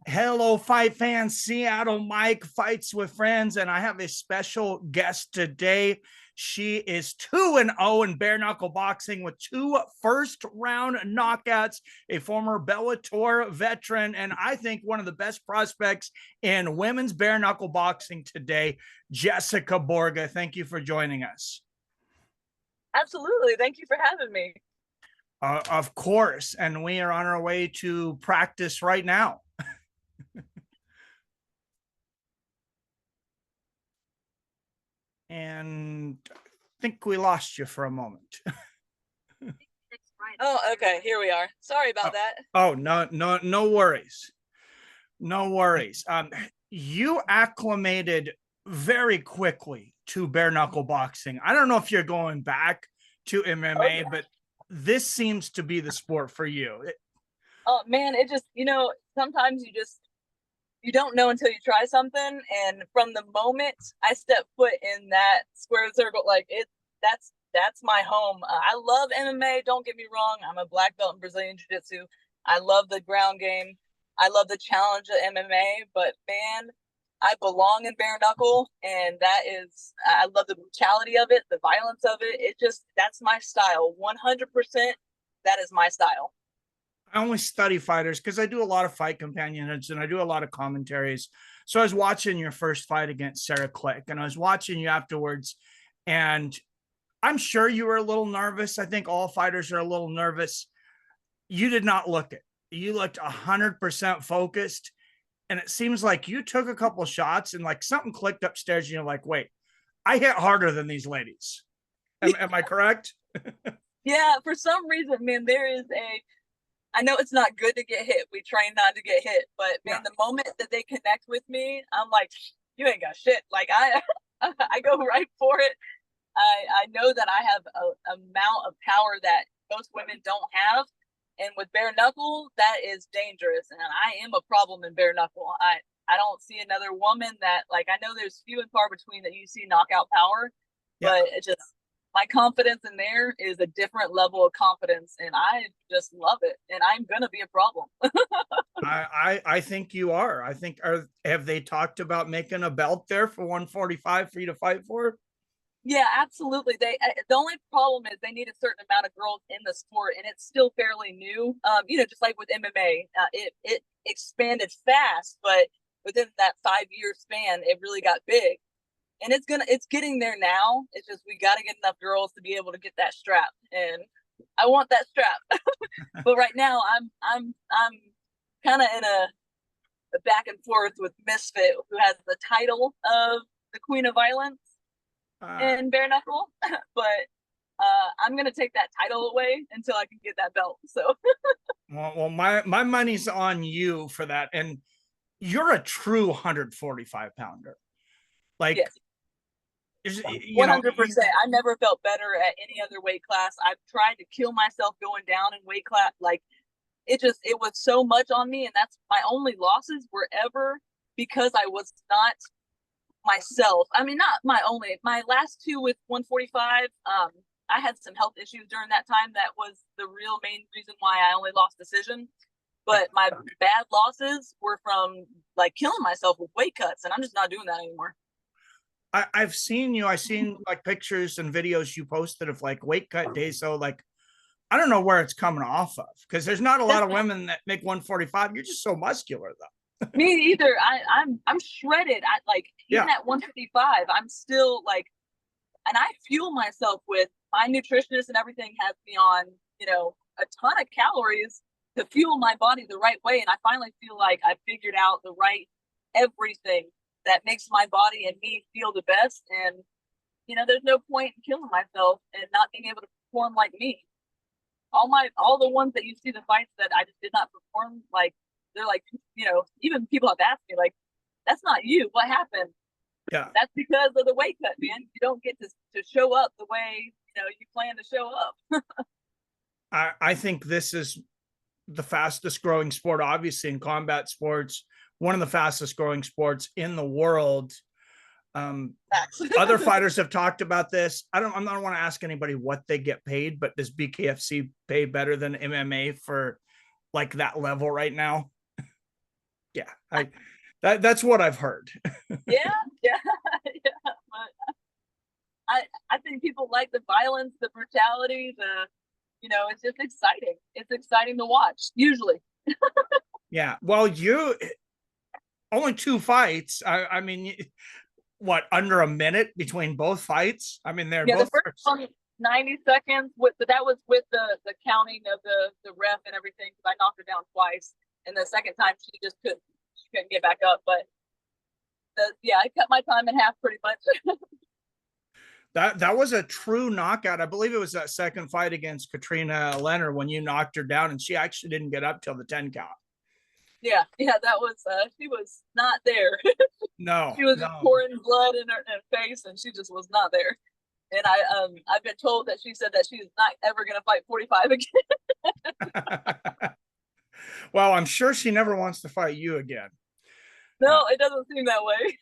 Hello, fight fans. Seattle Mike fights with friends, and I have a special guest today. She is 2-0 in bare knuckle boxing with two first round knockouts, a former Bellator veteran, and I think one of the best prospects in women's bare knuckle boxing today, Jessica Borga. Thank you for joining us. Absolutely. Thank you for having me. Of course, and we are on our way to practice right now. And I think we lost you for a moment. Oh, okay. Here we are. Sorry about that. Oh, no worries. No worries. You acclimated very quickly to bare knuckle boxing. I don't know if you're going back to MMA, but this seems to be the sport for you. Oh man, it just, sometimes you don't know until you try something. And from the moment I step foot in that square circle, that's my home. I love MMA. Don't get me wrong. I'm a black belt in Brazilian Jiu-Jitsu. I love the ground game. I love the challenge of MMA. But man, I belong in bare knuckle, and I love the brutality of it, the violence of it. That's my style. 100%. That is my style. I only study fighters because I do a lot of fight companions and I do a lot of commentaries. So I was watching your first fight against Sarah Click, and I was watching you afterwards, and I'm sure you were a little nervous. I think all fighters are a little nervous. You did not look it. You looked 100% focused. And it seems like you took a couple shots and like something clicked upstairs. And you're like, wait, I hit harder than these ladies. Am I correct? Yeah, for some reason, man, I know it's not good to get hit. We train not to get hit, but man, Yeah. the moment that they connect with me, I'm like, you ain't got shit. Like I go right for it. I know that I have a amount of power that most women don't have. And with bare knuckle, that is dangerous. And I am a problem in bare knuckle. I don't see another woman that, like, I know there's few and far between that you see knockout power, Yeah. but it just, my confidence in there is a different level of confidence. And I just love it. And I'm going to be a problem. I think you are. I think have they talked about making a belt there for 145 for you to fight for? Yeah, absolutely. The only problem is they need a certain amount of girls in the sport, and it's still fairly new. Just like with MMA, it expanded fast, but within that 5 year span, it really got big, and it's getting there now. It's just we got to get enough girls to be able to get that strap, and I want that strap. But right now, I'm kind of in a back and forth with Misfit, who has the title of the Queen of Violence in bare knuckle, but I'm gonna take that title away until I can get that belt. So, well, my money's on you for that, and you're a true 145 pounder. Like, yes, you know, 100%. I never felt better at any other weight class. I've tried to kill myself going down in weight class. Like, it was so much on me, and that's my only losses were ever because I was not myself. I mean, not my only, my last two with 145. I had some health issues during that time. That was the real main reason why I only lost decision. But my bad losses were from like killing myself with weight cuts, and I'm just not doing that anymore. I've seen you. I've seen like pictures and videos you posted of like weight cut days. So like, I don't know where it's coming off of because there's not a lot of women that make 145. You're just so muscular though. Me either. I'm shredded. I like Yeah. even at 155, I'm still like, and I fuel myself with my nutritionist and everything has me on, a ton of calories to fuel my body the right way. And I finally feel like I figured out the right everything that makes my body and me feel the best. And, there's no point in killing myself and not being able to perform like me. All the ones that you see the fights that I just did not perform, like, they're like, even people have asked me, like, that's not you. What happened? Yeah. That's because of the weight cut, man. You don't get to show up the way you plan to show up. I think this is the fastest growing sport, obviously in combat sports, one of the fastest growing sports in the world. Other fighters have talked about this. I don't want to ask anybody what they get paid, but does BKFC pay better than MMA for like that level right now? Yeah, that's what I've heard. Yeah, yeah, yeah. But I think people like the violence, the brutality, it's just exciting. It's exciting to watch, usually. Yeah. Well, you only 2 fights. I mean, what, under a minute between both fights? I mean, they're Yeah, the both. first one, 90 seconds, but that was with the counting of the ref and everything. I knocked her down twice, and the second time she couldn't get back up. But I cut my time in half pretty much. That was a true knockout. I believe it was that second fight against Katrina Leonard when you knocked her down, and she actually didn't get up till the 10 count. Yeah, that was she was not there. No, She was no. pouring blood in her face, and she just was not there. And I've been told that she said that she's not ever going to fight 45 again. Well, I'm sure she never wants to fight you again. No, it doesn't seem that way.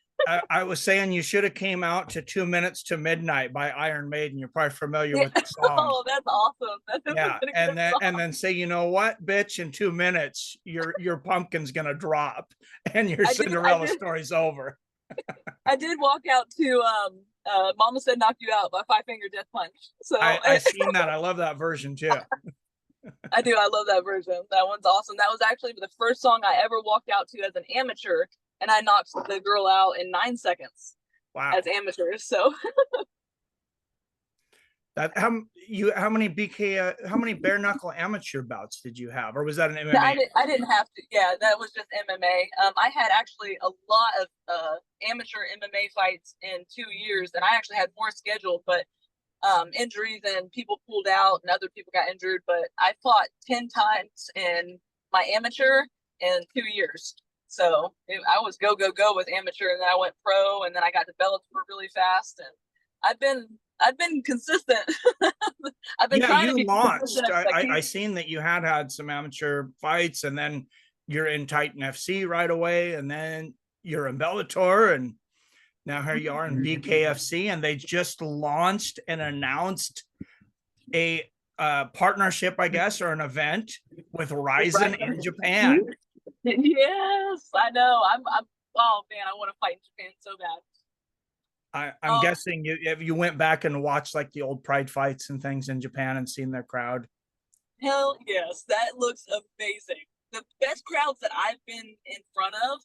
I was saying you should have came out to 2 Minutes to Midnight by Iron Maiden. You're probably familiar with the song. Oh, that's awesome. Yeah, and then say, you know what, bitch, in 2 minutes, your pumpkin's gonna drop and your Cinderella story's over. I did walk out to Mama Said Knock You Out by Five Finger Death Punch. So I seen that. I love that version too. I do. I love that version. That one's awesome. That was actually the first song I ever walked out to as an amateur, and I knocked the girl out in 9 seconds. Wow. As amateurs. So that how many bare knuckle amateur bouts did you have, or was that an MMA? I didn't have to. Yeah, that was just MMA. I had actually a lot of amateur MMA fights in 2 years, and I actually had more scheduled, but injuries and people pulled out and other people got injured. But I fought 10 times in my amateur in 2 years. So I was go with amateur, and then I went pro, and then I got to Bellator really fast, and I've been consistent. I've been trying to be launched. I seen that you had some amateur fights, and then you're in Titan FC right away, and then you're in Bellator, and now here you are in BKFC, and they just launched and announced a partnership, I guess, or an event with Ryzen in Japan. Yes, I know. I'm oh man, I want to fight in Japan so bad. I'm guessing you went back and watched like the old Pride fights and things in Japan and seen their crowd. Hell yes, that looks amazing. The best crowds that I've been in front of,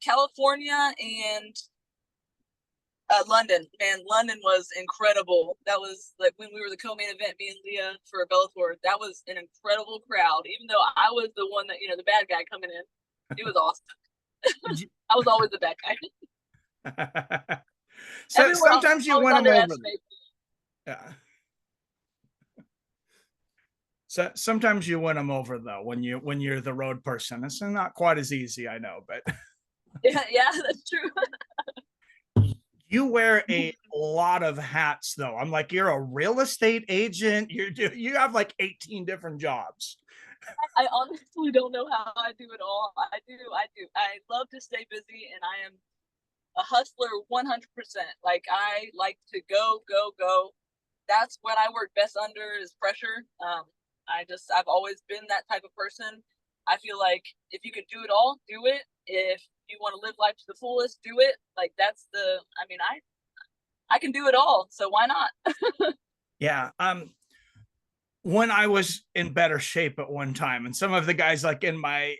California and London. Man, London was incredible. That was like when we were the co-main event, me and Leah for Bellator. That was an incredible crowd. Even though I was the one that, the bad guy coming in, it was awesome. I was always the bad guy. So sometimes you win them over. Yeah. So sometimes you win them over though when you're the road person. It's not quite as easy, I know, but yeah, that's true. You wear a lot of hats though. I'm like, you're a real estate agent. You have like 18 different jobs. I honestly don't know how I do it all. I do. I love to stay busy, and I am a hustler 100%. Like I like to go. That's what I work best under is pressure. I've always been that type of person. I feel like if you could do it all, do it. If you want to live life to the fullest, do it. Like I can do it all. So why not? Yeah. When I was in better shape at one time, and some of the guys like in my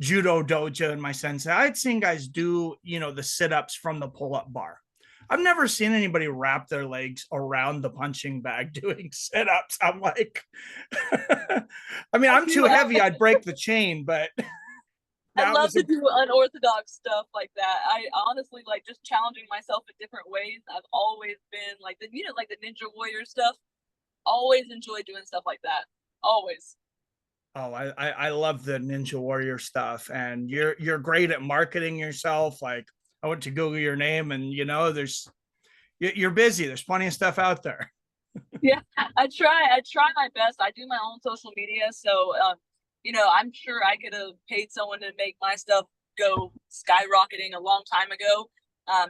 judo dojo and my sensei, I'd seen guys do, the sit-ups from the pull-up bar. I've never seen anybody wrap their legs around the punching bag doing sit-ups. I'm like, I mean, I'm too heavy. I'd break the chain, but I love to do unorthodox stuff like that. I honestly like just challenging myself in different ways. I've always been like the Ninja Warrior stuff. Always enjoy doing stuff like that. Always. Oh, I love the Ninja Warrior stuff, and you're great at marketing yourself. Like I went to Google your name, and you're busy. There's plenty of stuff out there. Yeah, I try my best. I do my own social media, so I'm sure I could have paid someone to make my stuff go skyrocketing a long time ago.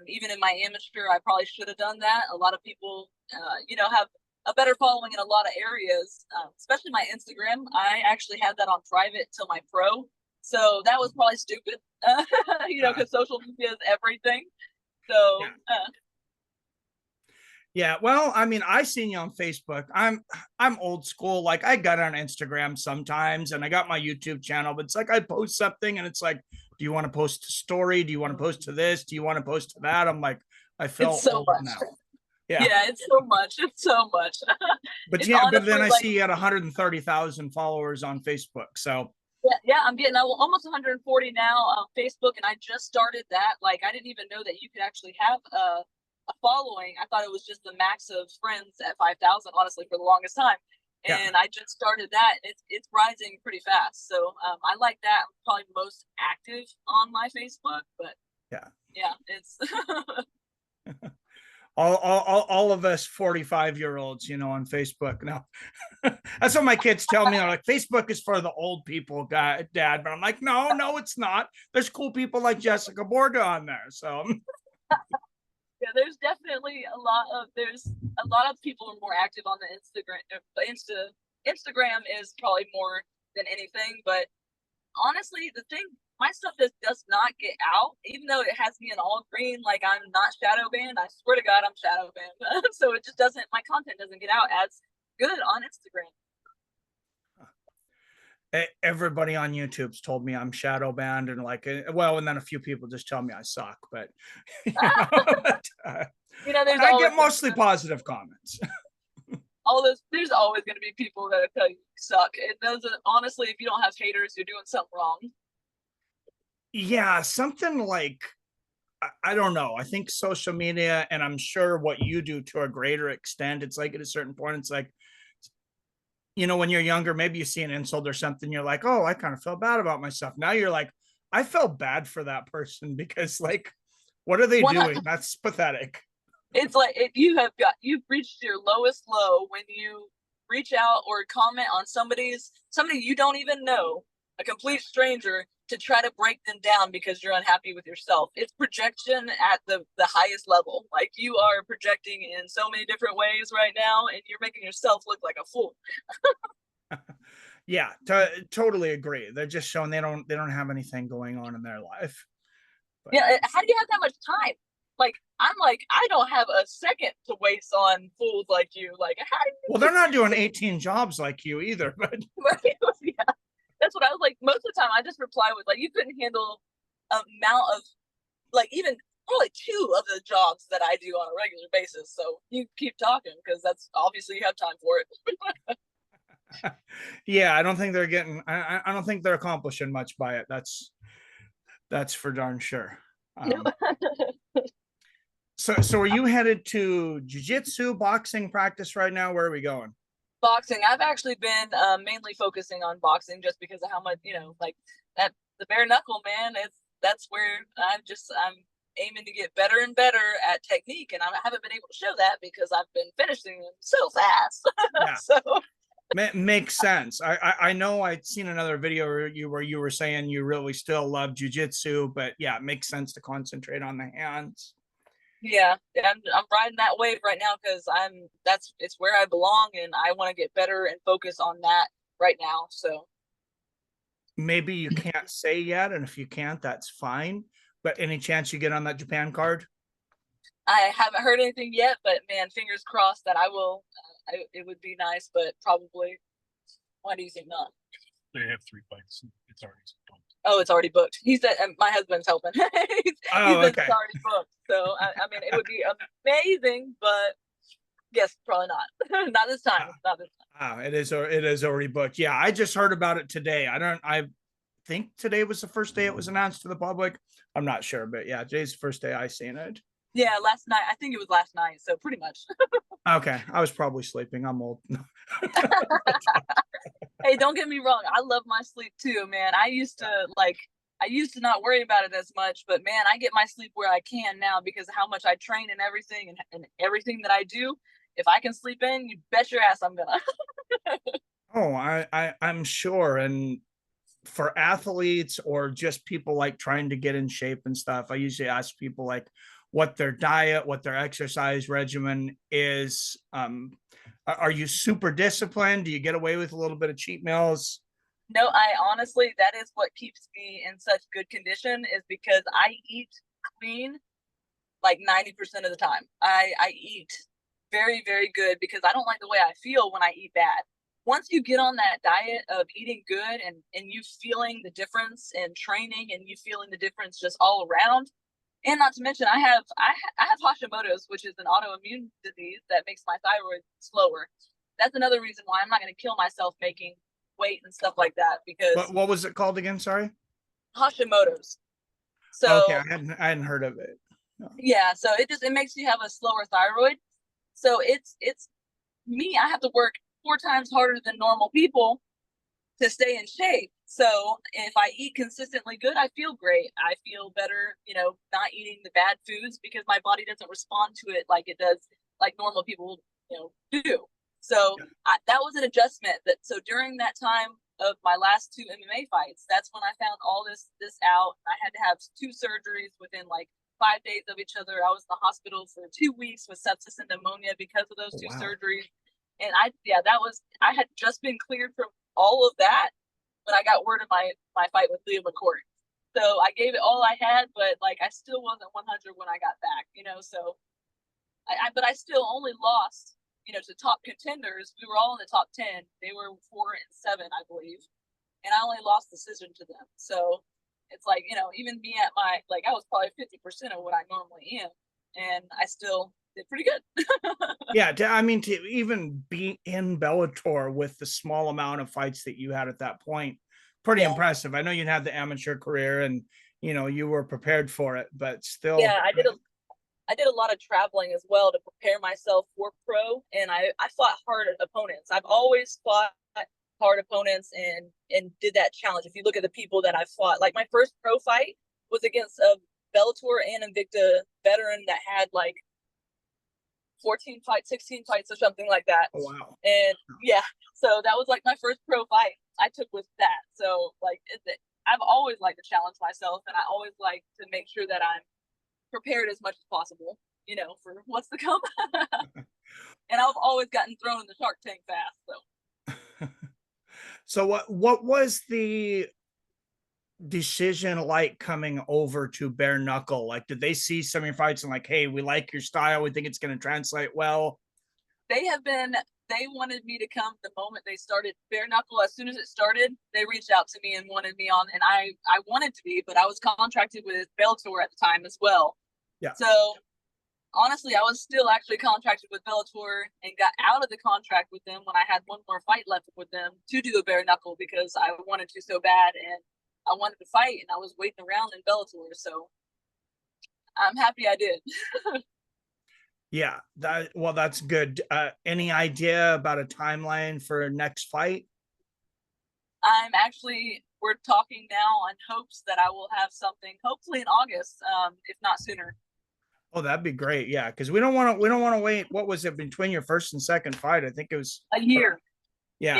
Even in my amateur, I probably should have done that. A lot of people, have a better following in a lot of areas, especially my Instagram. I actually had that on private till my pro. So that was probably stupid, because social media is everything. So, yeah. Well, I mean, I seen you on Facebook. I'm old school. Like I got on Instagram sometimes and I got my YouTube channel, but it's like I post something and it's like, do you want to post a story? Do you want to post to this? Do you want to post to that? I'm like, I feel it's so old much. now. Yeah, it's so much. It's so much. But it's yeah, but then I like, see you had 130,000 followers on Facebook. So yeah, I'm getting almost 140 now on Facebook, and I just started that. Like, I didn't even know that you could actually have a following. I thought it was just the max of friends at 5,000, honestly, for the longest time. And I just started that. It's rising pretty fast. So I like that. I'm probably most active on my Facebook, but yeah, it's all of us 45-year-olds, on Facebook now. That's what my kids tell me. They're like, Facebook is for the old people, Dad. But I'm like, no, it's not. There's cool people like Jessica Borga on there. So yeah, there's definitely a lot of people are more active on the Instagram is probably more than anything. But honestly, the thing, my stuff does not get out, even though it has me in all green. Like, I'm not shadow banned. I swear to God, I'm shadow banned. So it just doesn't. My content doesn't get out as good on Instagram. Everybody on YouTube's told me I'm shadow banned, and and then a few people just tell me I suck. But I get mostly positive comments. There's always going to be people that tell you suck. It doesn't, honestly, if you don't have haters, you're doing something wrong. Yeah, something like, I don't know. I think social media, and I'm sure what you do to a greater extent, it's like at a certain point, it's like, when you're younger, maybe you see an insult or something, you're like, oh, I kind of feel bad about myself. Now you're like, I felt bad for that person because, like, what are they doing? That's pathetic. It's like you've reached your lowest low when you reach out or comment on somebody you don't even know, a complete stranger, to try to break them down because you're unhappy with yourself. It's projection at the highest level. Like, you are projecting in so many different ways right now, and you're making yourself look like a fool. Yeah, totally agree. They're just showing they don't have anything going on in their life. But yeah, how do you have that much time? Like, I'm like, I don't have a second to waste on fools like you. Like, how do you well, they're not doing 18 jobs like you either, but yeah. That's what I was like. Most of the time, I just reply with, like, you couldn't handle amount of, like, even probably 2 of the jobs that I do on a regular basis. So you keep talking, because that's obviously you have time for it. Yeah, I don't think they're getting. I don't think they're accomplishing much by it. That's for darn sure. So are you headed to jiu-jitsu, boxing practice right now? Where are we going? Boxing. I've actually been mainly focusing on boxing just because of how much, like, that the bare knuckle, man. That's where I'm aiming to get better and better at technique, and I haven't been able to show that because I've been finishing them so fast. Yeah. So makes sense. I know I'd seen another video where you were saying you really still love jiu-jitsu, but yeah, it makes sense to concentrate on the hands. Yeah, I'm riding that wave right now because it's where I belong, and I want to get better and focus on that right now. So maybe you can't say yet, and if you can't, that's fine. But any chance you get on that Japan card? I haven't heard anything yet, but man, fingers crossed that I will. It would be nice, but probably. Why do you think not? They have 3 fights. It's already booked. Oh, it's already booked. He said, my husband's helping. Okay. It's already booked. So I mean, it would be amazing, but yes, probably not. Not this time. Not this time. It is already booked. Yeah, I just heard about it today. I think today was the first day it was announced to the public. I'm not sure, but yeah, today's the first day I seen it. Yeah, last night. I think it was last night. So pretty much. Okay, I was probably sleeping. I'm old. Hey, don't get me wrong. I love my sleep too, man. I used to not worry about it as much, but man, I get my sleep where I can now because of how much I train and everything, and everything that I do. If I can sleep in, you bet your ass I'm gonna. Oh, I'm sure. And for athletes or just people like trying to get in shape and stuff, I usually ask people like, what their diet, what their exercise regimen is. Are you super disciplined? Do you get away with a little bit of cheat meals? No, I honestly, that is what keeps me in such good condition, is because I eat clean like 90% of the time. I eat very, very good because I don't like the way I feel when I eat bad. Once you get on that diet of eating good and you feeling the difference in training and you feeling the difference just all around, and not to mention I have Hashimoto's, which is an autoimmune disease that makes my thyroid slower. That's another reason why I'm not going to kill myself making weight and stuff like that, because What was it called again? Sorry. Hashimoto's. Okay, So I hadn't heard of it. No. yeah, so it makes you have a slower thyroid. So it's me. I have to work 4 times harder than normal people to stay in shape. So if I eat consistently good, I feel great. I feel better, not eating the bad foods because my body doesn't respond to it like it does, like normal people, do. So that was an adjustment. So during that time of my last 2 MMA fights, that's when I found all this out. I had to have 2 surgeries within like 5 days of each other. I was in the hospital for 2 weeks with sepsis and pneumonia because of those 2 surgeries. And I had just been cleared from all of that when I got word of my fight with Leo McCourt. So I gave it all I had, but like I still wasn't 100 when I got back, so but I still only lost, to top contenders. We were all in the top 10. They were 4 and 7, I believe. And I only lost decision to them. So it's like, even me at I was probably 50% of what I normally am. And I still did pretty good. Yeah, to even be in Bellator with the small amount of fights that you had at that point, pretty impressive. I know you had the amateur career and you were prepared for it, but still. Yeah, I did a lot of traveling as well to prepare myself for pro, and I fought hard opponents. I've always fought hard opponents and did that challenge. If you look at the people that I fought, like my first pro fight was against a Bellator and Invicta veteran that had like 14 fights, 16 fights or something like that. Oh, wow. And yeah, so that was like my first pro fight I took with that. So like I've always liked to challenge myself, and I always like to make sure that I'm prepared as much as possible, for what's to come. And I've always gotten thrown in the shark tank fast. So what was the decision like coming over to bare knuckle? Like, did they see some of your fights and like, hey, we like your style, we think it's going to translate well? They wanted me to come the moment they started bare knuckle. As soon as it started, they reached out to me and wanted me on, and I wanted to be, but I was contracted with Bellator at the time as well. Yeah. So honestly, I was still actually contracted with Bellator and got out of the contract with them when I had one more fight left with them to do a bare knuckle because I wanted to so bad and I wanted to fight, and I was waiting around in Bellator. So I'm happy I did. Yeah, that's good. Any idea about a timeline for next fight? We're talking now on hopes that I will have something hopefully in August, if not sooner. Oh, that'd be great. Yeah, because we don't want to wait. What was it between your first and second fight? I think it was a year. Yeah.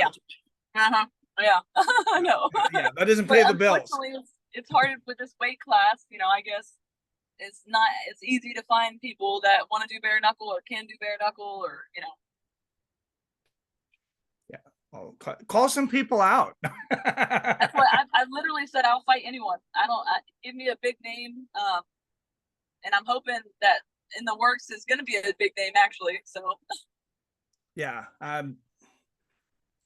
Uh-huh. Yeah. I know. Yeah, that doesn't pay the bills. It's hard with this weight class. I guess it's easy to find people that want to do bare knuckle or can do bare knuckle or. Yeah. Oh, call some people out. That's what I've literally said. I'll fight anyone. Give me a big name. And I'm hoping that in the works is going to be a big name actually. So. Yeah.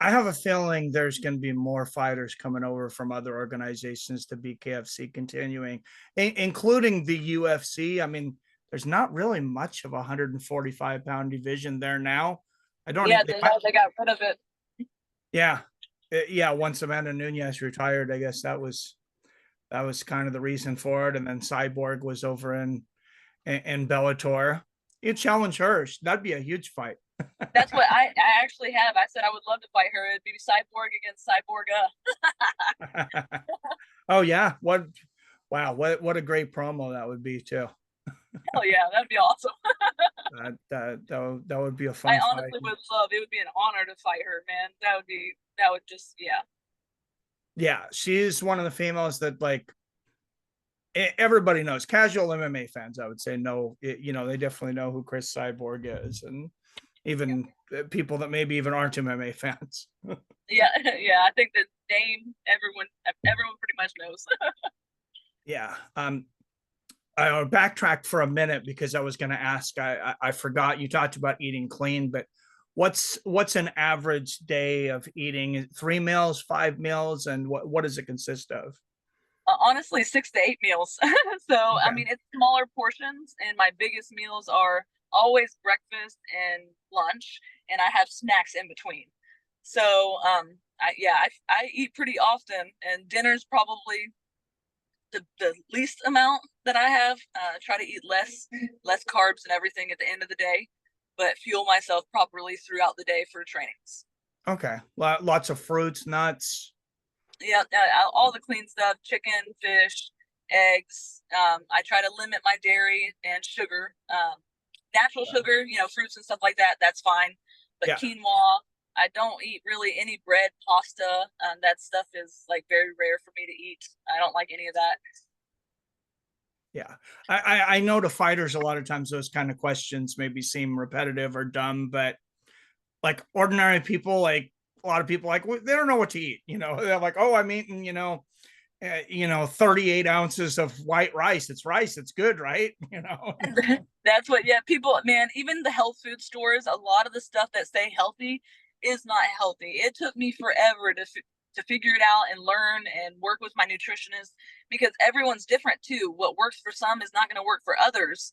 I have a feeling there's going to be more fighters coming over from other organizations to BKFC continuing, including the UFC. I mean, there's not really much of a 145-pound division there now. I don't. Yeah, they got rid of it. Yeah, yeah. Once Amanda Nunes retired, I guess that was kind of the reason for it. And then Cyborg was over in Bellator. You challenge her; that'd be a huge fight. That's what I actually have. I said I would love to fight her. It'd be Cyborg against Cyborga. Oh yeah, what a great promo that would be too. Hell yeah, that'd be awesome. that would be a fun. I honestly would love. It would be an honor to fight her, man. That would just. Yeah. Yeah, she's one of the females that like everybody knows, casual MMA fans, I would say, know, they definitely know who Chris Cyborg is, and even people that maybe even aren't MMA fans. Yeah, yeah. I think the name everyone pretty much knows. Yeah. I backtracked for a minute because I was going to ask. I forgot, you talked about eating clean, but what's an average day of eating? 3 meals, 5 meals, and what does it consist of? Honestly, 6 to 8 meals. So I Okay. mean, it's smaller portions, and my biggest meals are always breakfast and lunch, and I have snacks in between. So I eat pretty often, and dinner's probably the least amount that I have. Try to eat less carbs and everything at the end of the day, but fuel myself properly throughout the day for trainings. Okay. Lots of fruits, nuts. Yeah, all the clean stuff: chicken, fish, eggs. I try to limit my dairy and sugar. Natural sugar, fruits and stuff like that. That's fine, but Yeah. quinoa. I don't eat really any bread, pasta. That stuff is like very rare for me to eat. I don't like any of that. Yeah. I know to fighters, a lot of times those kind of questions maybe seem repetitive or dumb, but like ordinary people, like a lot of people, like they don't know what to eat. They're like, oh, I'm eating, 38 ounces of white rice. It's rice. It's good, right? That's what, yeah, people, man, even the health food stores, a lot of the stuff that say healthy is not healthy. It took me forever to figure it out and learn and work with my nutritionist, because everyone's different too. What works for some is not going to work for others.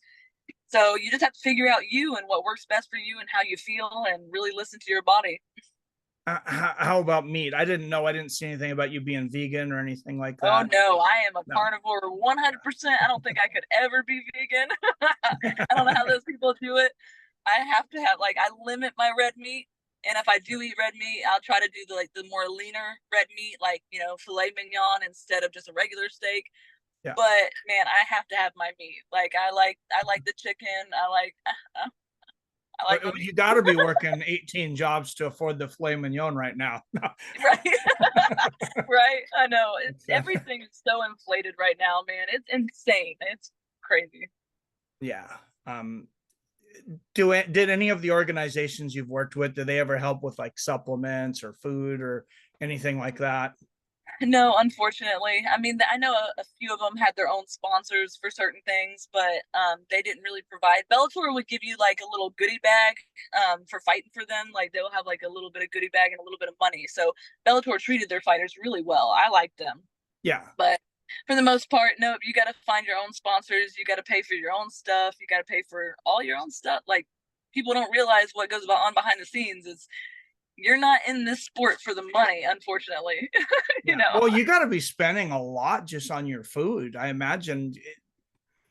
So you just have to figure out you and what works best for you and how you feel, and really listen to your body. How about meat? I didn't see anything about you being vegan or anything like Oh that. no, I am a No. carnivore 100%. I don't think I could ever be vegan. I don't know how those people do it. I have to have, like, I limit my red meat, and if I do eat red meat, I'll try to do the more leaner red meat, like, filet mignon instead of just a regular steak. Yeah. But man, I have to have my meat. Like, I like the chicken. I like my You meat. got to be working 18 jobs to afford the filet mignon right now. Right. Right. I know. Everything is so inflated right now, man. It's insane. It's crazy. Yeah. Um, did any of the organizations you've worked with, do they ever help with like supplements or food or anything like that? No, unfortunately. I mean, I know a few of them had their own sponsors for certain things, but they didn't really provide. Bellator would give you like a little goodie bag for fighting for them. Like, they'll have like a little bit of goodie bag and a little bit of money. So Bellator treated their fighters really well. I liked them. Yeah. But for the most part, no, you got to find your own sponsors. You got to pay for your own stuff. You got to pay for all your own stuff. Like, people don't realize what goes on behind the scenes. Is You're not in this sport for the money, unfortunately. Yeah. Well, you got to be spending a lot just on your food. I imagine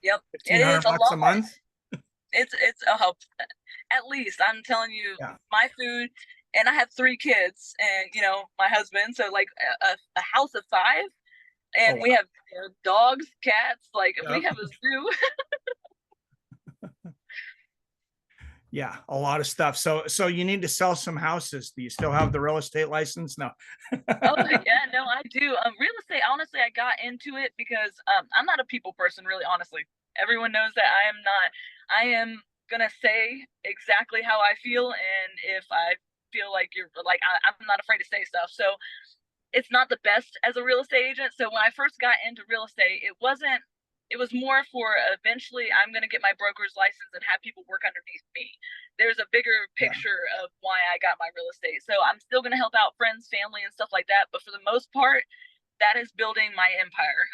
Yep, it is 1,500 a bucks a lot. month. It's a help. At least I'm telling you, Yeah. my food, and I have 3 kids, and my husband. So like a house of 5, Oh, and we wow. have dogs, cats. Like, we Yep. have a zoo. Yeah, a lot of stuff. So you need to sell some houses. Do you still have the real estate license? No. Oh yeah, no, I do. Real estate. Honestly, I got into it because I'm not a people person. Really, honestly, everyone knows that I am not. I am gonna say exactly how I feel, and if I feel like you're like, I'm not afraid to say stuff. So it's not the best as a real estate agent. So when I first got into real estate, it wasn't. It was more for eventually I'm going to get my broker's license and have people work underneath me. There's a bigger Yeah. picture of why I got my real estate. So I'm still going to help out friends, family, and stuff like that. But for the most part, that is building my empire.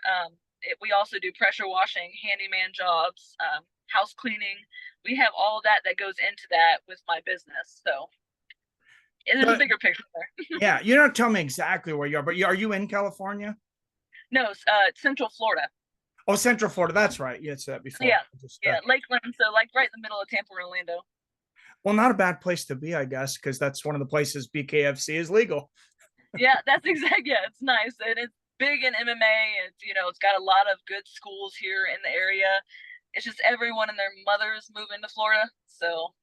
We also do pressure washing, handyman jobs, house cleaning. We have all that goes into that with my business. So there's a bigger picture there. Yeah, you don't tell me exactly where you are, but are you in California? No, Central Florida. Oh, Central Florida. That's right. You said that before. Yeah, Just, yeah, Lakeland. So like right in the middle of Tampa, Orlando. well, not a bad place to be, I guess, because that's one of the places BKFC is legal. Yeah, that's exactly. Yeah, it's nice, and it's big in MMA. It's got a lot of good schools here in the area. It's just everyone and their mothers moving to Florida, so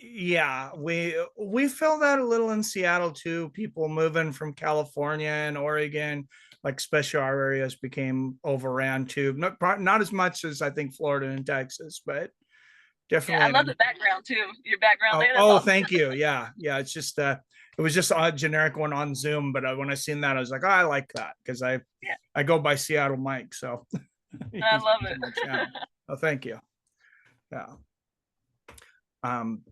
Yeah, we feel that a little in Seattle too. People moving from California and Oregon, like especially our areas became overran too. Not as much as I think Florida and Texas, but Yeah, I love definitely. the background too. Your background Oh, there, that's oh, awesome. thank you. Yeah, yeah. It's just it was just a generic one on Zoom, but when I seen that, I was like, oh, I like that because Yeah, I go by Seattle Mike, so I he's love my channel. it. Oh, thank you. Yeah. Um,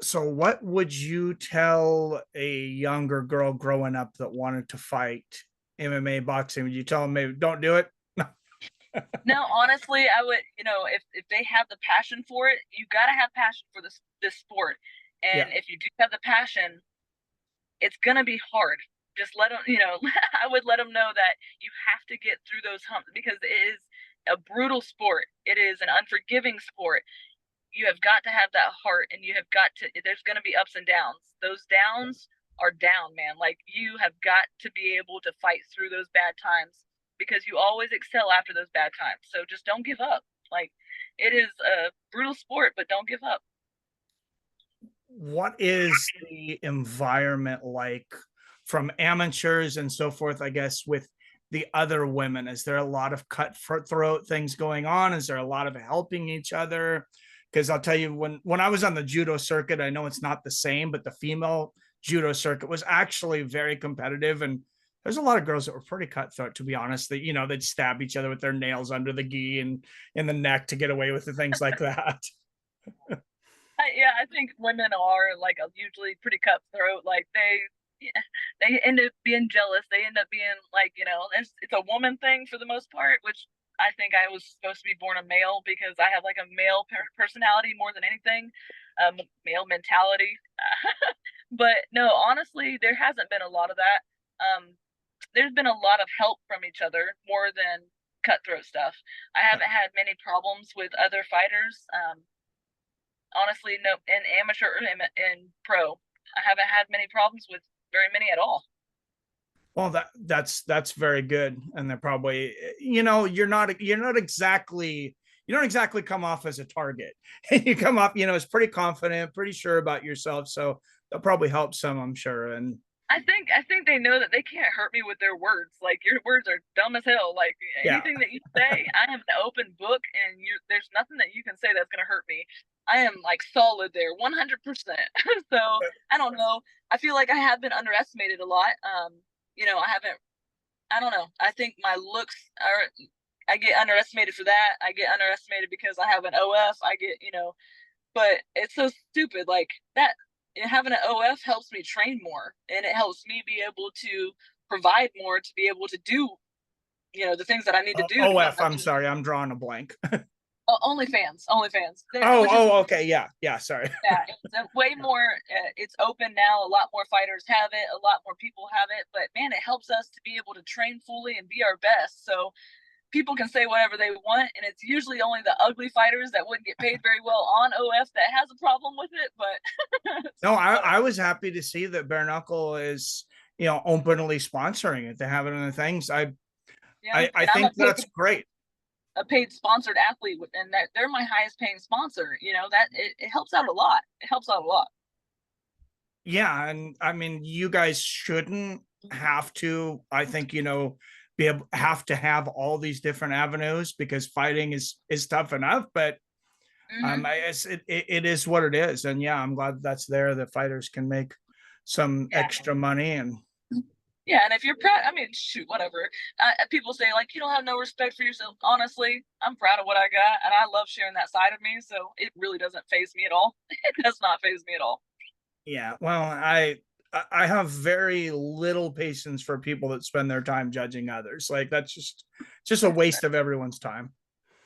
so what would you tell a younger girl growing up that wanted to fight MMA boxing? Would you tell them maybe don't do it? No, honestly, I would, if they have the passion for it, you got to have passion for this sport. Yeah. And if you do have the passion, it's gonna be hard. Just let them, I would let them know that you have to get through those humps because it is a brutal sport. It is an unforgiving sport. You have got to have that heart, and you have got to. There's gonna be ups and downs. Those downs are down, man. Like you have got to be able to fight through those bad times because you always excel after those bad times. So just don't give up. Like it is a brutal sport, but don't give up. What is the environment like from amateurs and so forth, I guess, with the other women? Is there a lot of cutthroat things going on? Is there a lot of helping each other? Because I'll tell you, when I was on the judo circuit, I know it's not the same, but the female judo circuit was actually very competitive. And there's a lot of girls that were pretty cutthroat, to be honest, that, they'd stab each other with their nails under the gi and in the neck to get away with the things like that. Yeah, I think women are like usually pretty cutthroat. Like yeah, they end up being jealous. They end up being like, it's a woman thing for the most part, which I think I was supposed to be born a male because I have like a male personality more than anything, male mentality. But no, honestly, there hasn't been a lot of that. There's been a lot of help from each other more than cutthroat stuff. I haven't had many problems with other fighters. Honestly, no, in amateur or in pro, I haven't had many problems with very many at all. Well, that's very good, and they're probably, you don't exactly come off as a target. You come off, as pretty confident, pretty sure about yourself. So that probably helps some, I'm sure. And I think they know that they can't hurt me with their words. Like your words are dumb as hell. Like yeah, anything that you say, I am an open book, and there's nothing that you can say that's gonna hurt me. I am like solid there, 100%. So I don't know. I feel like I have been underestimated a lot. I haven't. I don't know. I think my looks are. I get underestimated for that. I get underestimated because I have an OF. I get, but it's so stupid. Like that, having an OF helps me train more, and it helps me be able to provide more to be able to do, the things that I need to do to get OF, my I'm sorry, I'm drawing a blank. OnlyFans, Oh, which is oh, okay, yeah, sorry. yeah, it's way more. It's open now. A lot more fighters have it. A lot more people have it. But man, it helps us to be able to train fully and be our best. So people can say whatever they want, and it's usually only the ugly fighters that wouldn't get paid very well on OF that has a problem with it. But No, I was happy to see that Bare Knuckle is, openly sponsoring it. They have it in the things. yeah, I and I'm think that's great. a paid sponsored athlete, and that they're my highest paying sponsor. That it helps out a lot. It helps out a lot. Yeah, and I mean, you guys shouldn't have to. I think, be able have to have all these different avenues because fighting is tough enough. But Mm-hmm. it is what it is, and yeah, I'm glad that's there. The fighters can make some Yeah. extra money, and Yeah, and if you're proud, I mean, shoot, whatever. People say like you don't have no respect for yourself. Honestly, I'm proud of what I got, and I love sharing that side of me. So it really doesn't phase me at all. It does not phase me at all. yeah. Well, I have very little patience for people that spend their time judging others. Like that's just a waste of everyone's time.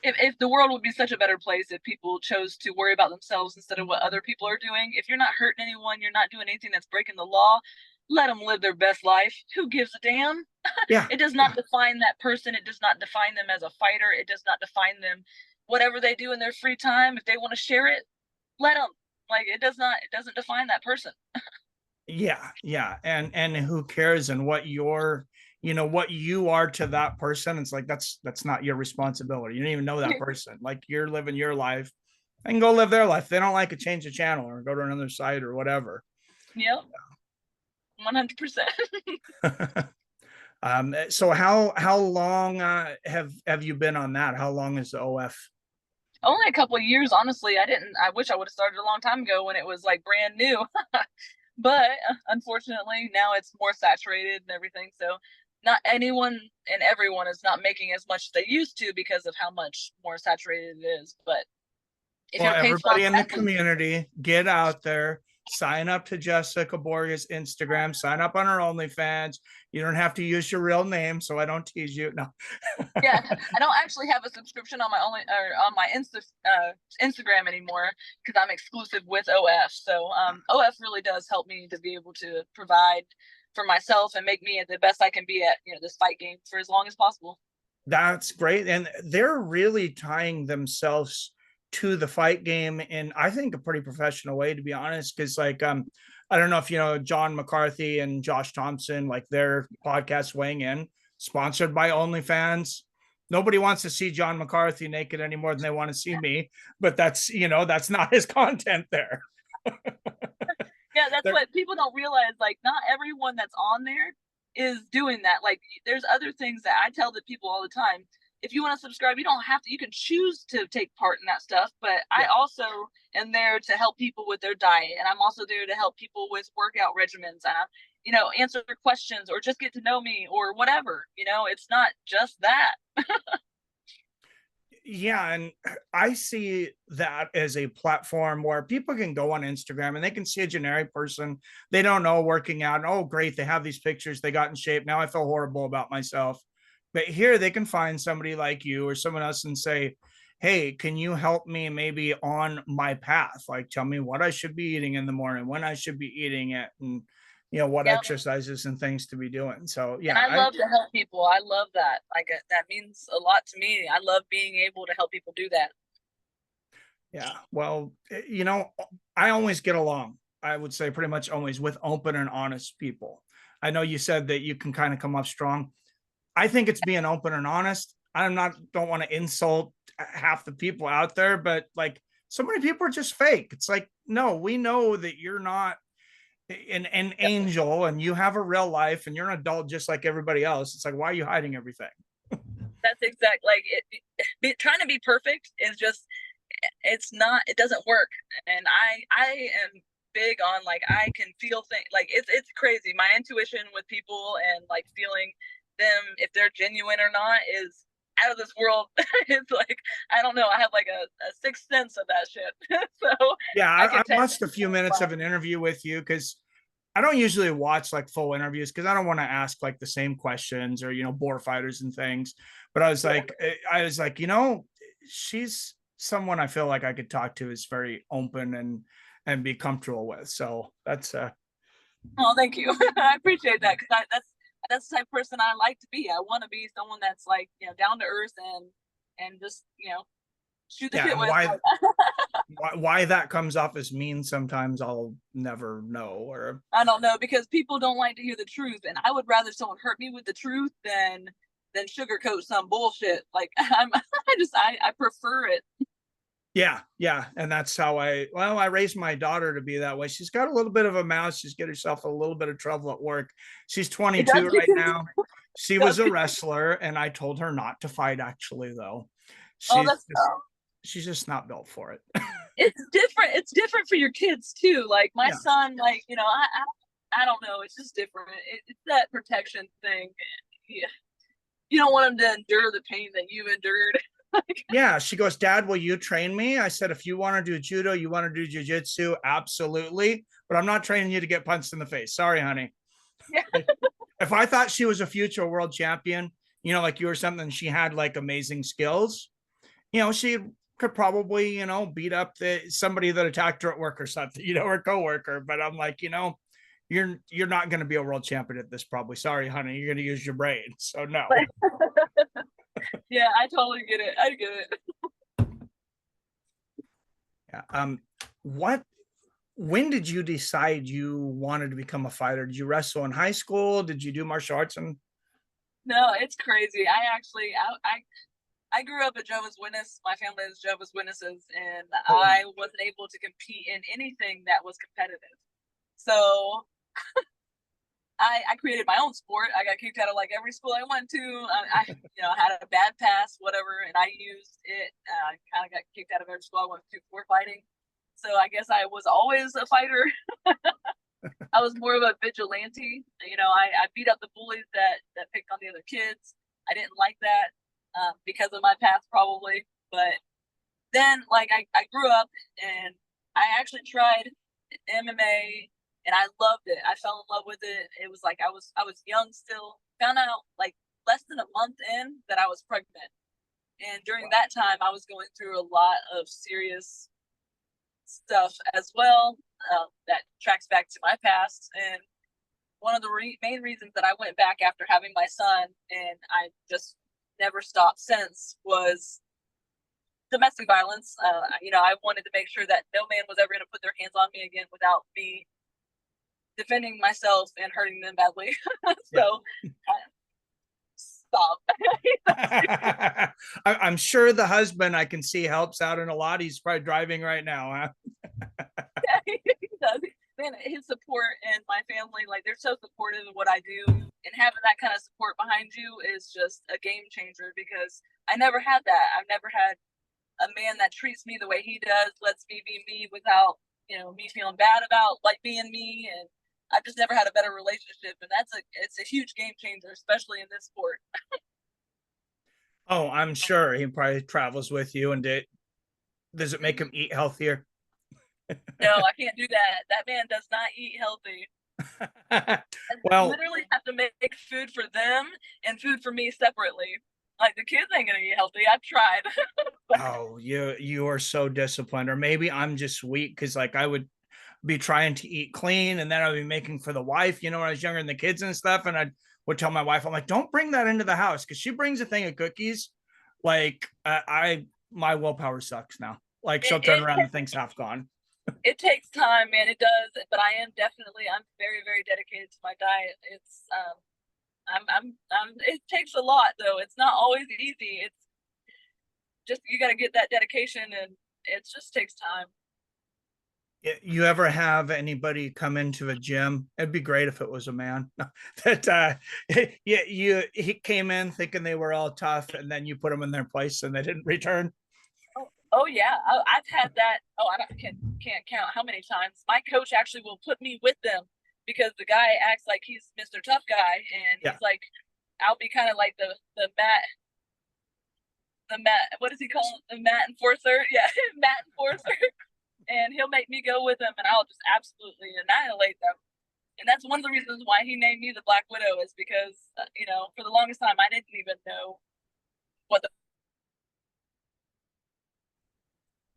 If the world would be such a better place if people chose to worry about themselves instead of what other people are doing. If you're not hurting anyone, you're not doing anything that's breaking the law. Let them live their best life. Who gives a damn? Yeah, It does not define that person. It does not define them as a fighter. It does not define them. Whatever they do in their free time, if they want to share it, let them. Like it does not. It doesn't define that person. yeah, and who cares and what you're, what you are to that person. It's like that's not your responsibility. You don't even know that person. Like you're living your life, They can go live their life. If they don't like it, change the channel or go to another site or whatever. Yep. 100%. So how long have you been on that? How long is the OF? Only a couple of years, honestly. I wish I would have started a long time ago when it was like brand new. But unfortunately, now it's more saturated and everything. So not anyone and everyone is not making as much as they used to because of how much more saturated it is. But if Well, you're a everybody in the athlete, community, get out there, sign up to Jessica Borga's Instagram, sign up on her OnlyFans. You don't have to use your real name, so I don't tease you. No. yeah, I don't actually have a subscription on my on my Instagram anymore because I'm exclusive with OF. So OF really does help me to be able to provide for myself and make me the best I can be at this fight game for as long as possible. That's great. And they're really tying themselves to the fight game in, I think, a pretty professional way, to be honest. Because I don't know if you know John McCarthy and Josh Thompson, like their podcast Weighing In, sponsored by OnlyFans. Nobody wants to see John McCarthy naked any more than they want to see me, but that's not his content there. Yeah, that's what people don't realize. Like, not everyone that's on there is doing that. Like, there's other things that I tell the people all the time. If you want to subscribe, you don't have to. You can choose to take part in that stuff. But I also am there to help people with their diet, and I'm also there to help people with workout regimens. And answer questions or just get to know me or whatever. It's not just that. Yeah, and I see that as a platform where people can go on Instagram and they can see a generic person they don't know working out. And, oh, great, they have these pictures, they got in shape. Now I feel horrible about myself. But here they can find somebody like you or someone else and say, hey, can you help me maybe on my path? Like, tell me what I should be eating in the morning, when I should be eating it, and what exercises and things to be doing. So yeah, and I love to help people. I love that. Like, that means a lot to me. I love being able to help people do that. Yeah, well, I always get along, I would say pretty much always, with open and honest people. I know you said that you can kind of come up strong. I think it's being open and honest. Don't want to insult half the people out there, but like, so many people are just fake. It's like, no, we know that you're not an angel and you have a real life and you're an adult just like everybody else. It's like, why are you hiding everything? That's exact. Like, trying to be perfect is just, it doesn't work. And I am big on, like, I can feel things. Like, it's crazy. My intuition with people and like feeling them, if they're genuine or not, is out of this world. It's like, I don't know, I have like a sixth sense of that shit. So yeah, I watched a few minutes of an interview with you because I don't usually watch like full interviews because I don't want to ask like the same questions or bore fighters and things. But I was like, she's someone I feel like I could talk to, is very open and be comfortable with. So that's oh, thank you. I appreciate that, because that's the type of person I like to be. I want to be someone that's like, down to earth and just shoot the shit with. Why that comes off as mean sometimes, I'll never know. Or I don't know, because people don't like to hear the truth, and I would rather someone hurt me with the truth than sugarcoat some bullshit. Like, I prefer it. Yeah, and that's how I raised my daughter to be that way. She's got a little bit of a mouth. She's get herself a little bit of trouble at work. She's 22 right now. She was a wrestler, and I told her not to fight. Actually, though, she's just not built for it. It's different. It's different for your kids too. Like, my son, like, I don't know. It's just different. It's that protection thing. Yeah. You don't want him to endure the pain that you endured. Yeah, she goes, Dad, will you train me? I said, if you want to do judo, you want to do jiu-jitsu, absolutely. But I'm not training you to get punched in the face. Sorry, honey. Yeah. If I thought she was a future world champion, like you or something, she had like amazing skills, she could probably, beat up somebody that attacked her at work or something, or a coworker. But I'm like, you're not going to be a world champion at this, probably. Sorry, honey, you're going to use your brain. So no. Yeah, I totally get it. I get it. Yeah. When did you decide you wanted to become a fighter? Did you wrestle in high school? Did you do martial arts? No, it's crazy. I I grew up a Jehovah's Witness. My family is Jehovah's Witnesses, and Oh. I wasn't able to compete in anything that was competitive. So I created my own sport. I got kicked out of like every school I went to. I had a bad pass, whatever, and I used it. I kind of got kicked out of every school I went to for fighting. So I guess I was always a fighter. I was more of a vigilante. I beat up the bullies that picked on the other kids. I didn't like that because of my past, probably. But then, like, I grew up and I actually tried MMA and I loved it. I fell in love with it. It was like I was young still. Found out like less than a month in that I was pregnant. And during that time, I was going through a lot of serious stuff as well that tracks back to my past. And one of the main reasons that I went back after having my son, and I just never stopped since, was domestic violence. I wanted to make sure that no man was ever going to put their hands on me again without me defending myself and hurting them badly. So stop. I'm sure the husband, I can see, helps out in a lot. He's probably driving right now, huh? Yeah, he does. Man, his support and my family, like, they're so supportive of what I do, and having that kind of support behind you is just a game changer, because I never had that. I've never had a man that treats me the way he does, lets me be me without, me feeling bad about like being me. And I've just never had a better relationship, and it's a huge game changer, especially in this sport. Oh, I'm sure he probably travels with you. And does it make him eat healthier? No, I can't do that. That man does not eat healthy. Well, I literally have to make food for them and food for me separately. Like, the kids ain't gonna eat healthy. I've tried. oh, you are so disciplined. Or maybe I'm just weak, because like I would be trying to eat clean, and then I'd be making for the wife, when I was younger, and the kids and stuff. And I would tell my wife, I'm like, don't bring that into the house, because she brings a thing of cookies. Like my willpower sucks now. Like, she'll turn around and things half gone. It takes time, man. It does, but I'm very, very dedicated to my diet. It's it takes a lot, though. It's not always easy. It's just, you got to get that dedication, and it just takes time. You ever have anybody come into a gym? It'd be great if it was a man that he came in thinking they were all tough, and then you put them in their place and they didn't return. Oh yeah, I've had that. Oh, can't count how many times. My coach actually will put me with them, because the guy acts like he's Mr. Tough Guy, and he's like, I'll be kind of like the mat. What does he call it? The mat enforcer? Yeah, mat enforcer. And he'll make me go with him, and I'll just absolutely annihilate them. And that's one of the reasons why he named me the Black Widow, is because for the longest time I didn't even know what the.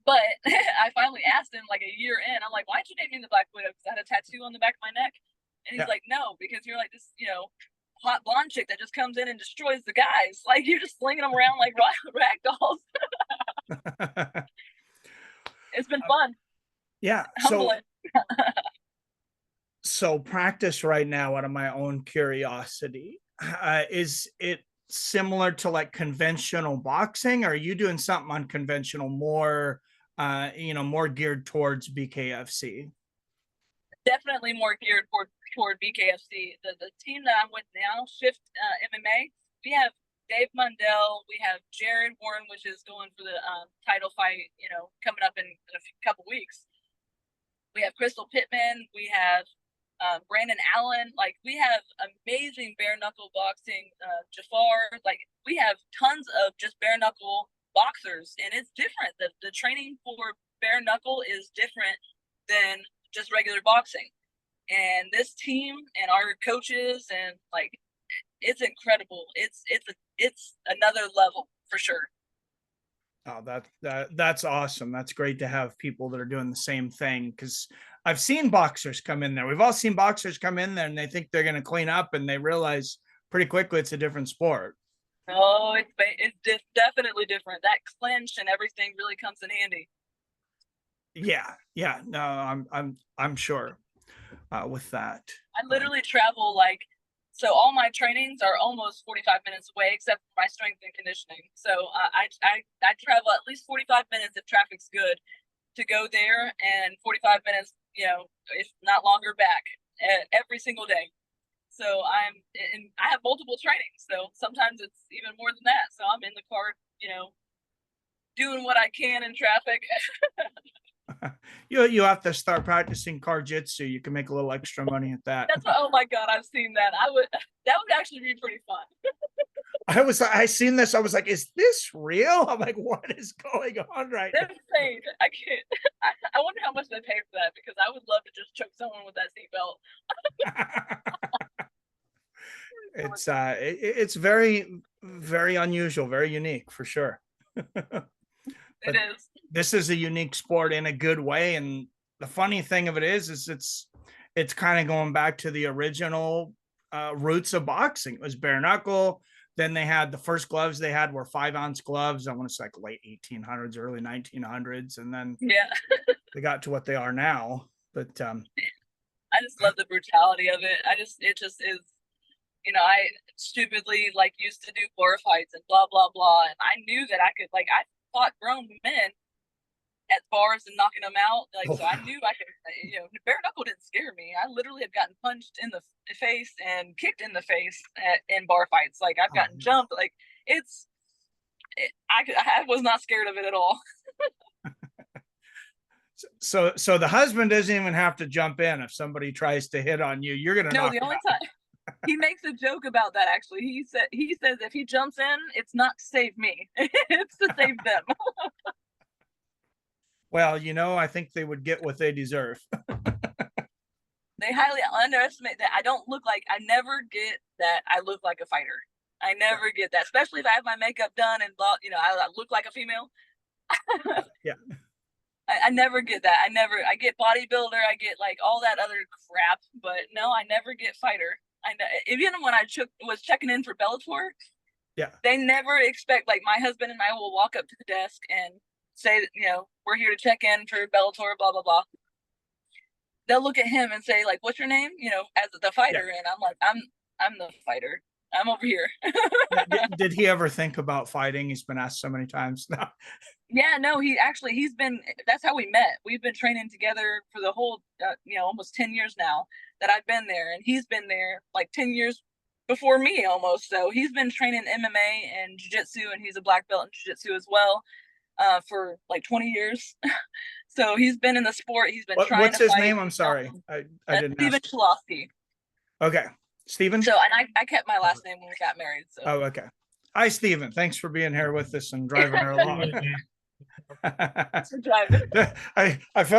But I finally asked him like a year in. I'm like, why'd you name me the Black Widow? Because I had a tattoo on the back of my neck. And he's like, no, because you're like this, hot blonde chick that just comes in and destroys the guys. Like, you're just slinging them around like rag dolls. It's been fun. Yeah. Humbling. So practice right now, out of my own curiosity, is it similar to like conventional boxing? Or are you doing something unconventional, more more geared towards BKFC? Definitely more geared toward BKFC. The team that I'm with now, Shift MMA, we have Dave Mundell, we have Jared Warren, which is going for the title fight, coming up in a couple weeks. We have Crystal Pittman, we have Brandon Allen. Like, we have amazing bare knuckle boxing. Jafar, like, we have tons of just bare knuckle boxers, and it's different. The training for bare knuckle is different than just regular boxing. And this team and our coaches, and like, it's incredible. It's another level for sure. Oh, that's awesome. That's great to have people that are doing the same thing, because I've seen boxers come in there. We've all seen boxers come in there and they think they're going to clean up, and they realize pretty quickly it's a different sport. Oh, it's definitely different. That clinch and everything really comes in handy. Yeah. No, I'm sure with that. I literally travel like So all my trainings are almost 45 minutes away, except for my strength and conditioning. So I travel at least 45 minutes if traffic's good to go there, and 45 minutes, if not longer, back every single day. So I have multiple trainings, so sometimes it's even more than that. So I'm in the car, doing what I can in traffic. You have to start practicing car jitsu. You can make a little extra money at that. Oh my God, I've seen that. That would actually be pretty fun. I seen this. I was like, is this real? I'm like, what is going on right now? They're insane. I can't. I wonder how much they pay for that, because I would love to just choke someone with that seatbelt. It's very, very unusual, very unique for sure. It is. This is a unique sport in a good way. And the funny thing of it is it's kind of going back to the original roots of boxing. It was bare knuckle. Then they had the first gloves they had were 5-ounce gloves. I want to say like late 1800s, early 1900s. And then they got to what they are now. But I just love the brutality of it. It just is, I stupidly used to do bar fights and blah, blah, blah. And I knew that I could, I fought grown men at bars and knocking them out. So I knew I could, bare knuckle didn't scare me. I literally have gotten punched in the face and kicked in the face in bar fights. I've gotten jumped. I was not scared of it at all. So the husband doesn't even have to jump in. If somebody tries to hit on you, you're going to knock the only time he makes a joke about that. Actually, he says if he jumps in, it's not to save me, it's to save them. Well, I think they would get what they deserve. They highly underestimate that. I never get that I look like a fighter. I never get that, especially if I have my makeup done and I look like a female. Yeah. I never get that. I get bodybuilder, I get all that other crap, but no, I never get fighter. Even when I was checking in for Bellator, they never expect, my husband and I will walk up to the desk and say that, we're here to check in for Bellator, blah, blah, blah. They'll look at him and say, what's your name? As the fighter. And I'm like, I'm the fighter. I'm over here. Did he ever think about fighting? He's been asked so many times now. Yeah, no, that's how we met. We've been training together for the whole, almost 10 years now that I've been there. And he's been there 10 years before me almost. So he's been training MMA and jiu-jitsu, and he's a black belt in jiu-jitsu as well for 20 years. So he's been in the sport. He's been trying What's to his fight. name? I'm sorry. I didn't Steven Chalosky. Okay. Steven? So, and I kept my last name when we got married. So. Oh, okay. Hi, Steven. Thanks for being here with us and driving her along. I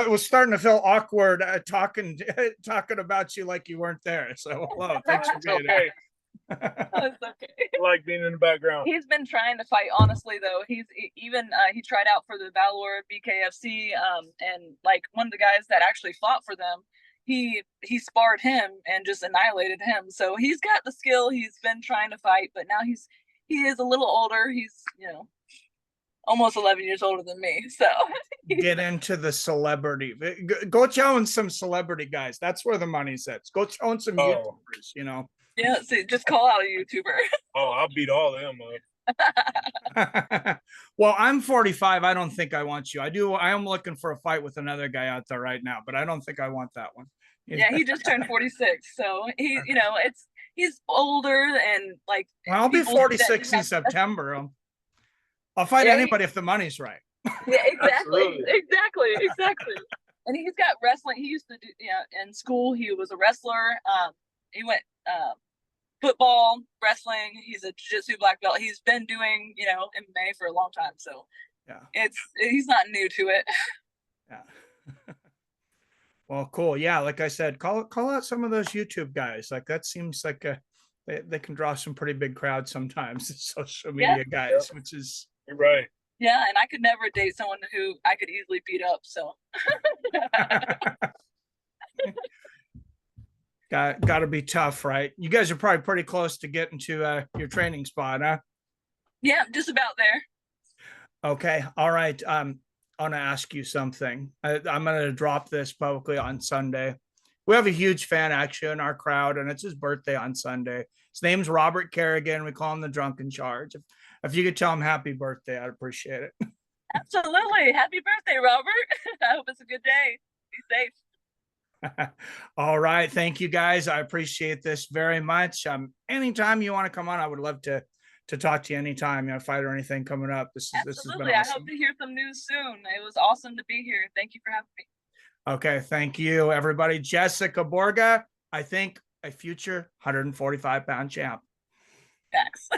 was starting to feel awkward talking about you like you weren't there. So hello, thanks for being here. That's okay. I like being in the background. He's been trying to fight. Honestly, though, he tried out for the Valor BKFC, and one of the guys that actually fought for them, he sparred him and just annihilated him. So he's got the skill. He's been trying to fight, but now he is a little older. He's almost 11 years older than me. So get into the celebrity. Go challenge some celebrity guys. That's where the money's at. Go challenge some YouTubers. Yeah, see, just call out a YouTuber. Oh, I'll beat all of them up. Well, I'm 45. I don't think I want you. I am looking for a fight with another guy out there right now, but I don't think I want that one. Yeah, he just turned 46. So he's older and well, I'll be 46 in September. I'll fight anybody if the money's right. Yeah, exactly. Exactly. And he's got wrestling. He used to do, in school, he was a wrestler. He went football, wrestling. He's a jiu-jitsu black belt. He's been doing, MMA for a long time. So he's not new to it. Yeah. Well, cool. Yeah, like I said, call out some of those YouTube guys. That seems like they can draw some pretty big crowds sometimes. Social media guys, which is right. Yeah, and I could never date someone who I could easily beat up. So got to be tough, right? You guys are probably pretty close to getting to your training spot, huh? Yeah, just about there. Okay. All right. I want to ask you something. I'm going to drop this publicly on Sunday. We have a huge fan actually in our crowd, and it's his birthday on Sunday. His name's Robert Kerrigan. We call him the Drunk in Charge. If you could tell him happy birthday, I'd appreciate it. Absolutely. Happy birthday, Robert. I hope it's a good day. Be safe. All right. Thank you guys. I appreciate this very much. Anytime you want to come on, I would love to talk to you anytime, fight or anything coming up. This has been Absolutely. awesome. I hope to hear some news soon. It was awesome to be here. Thank you for having me. Okay. Thank you, everybody. Jessica Borga, I think a future 145-pound champ. Facts.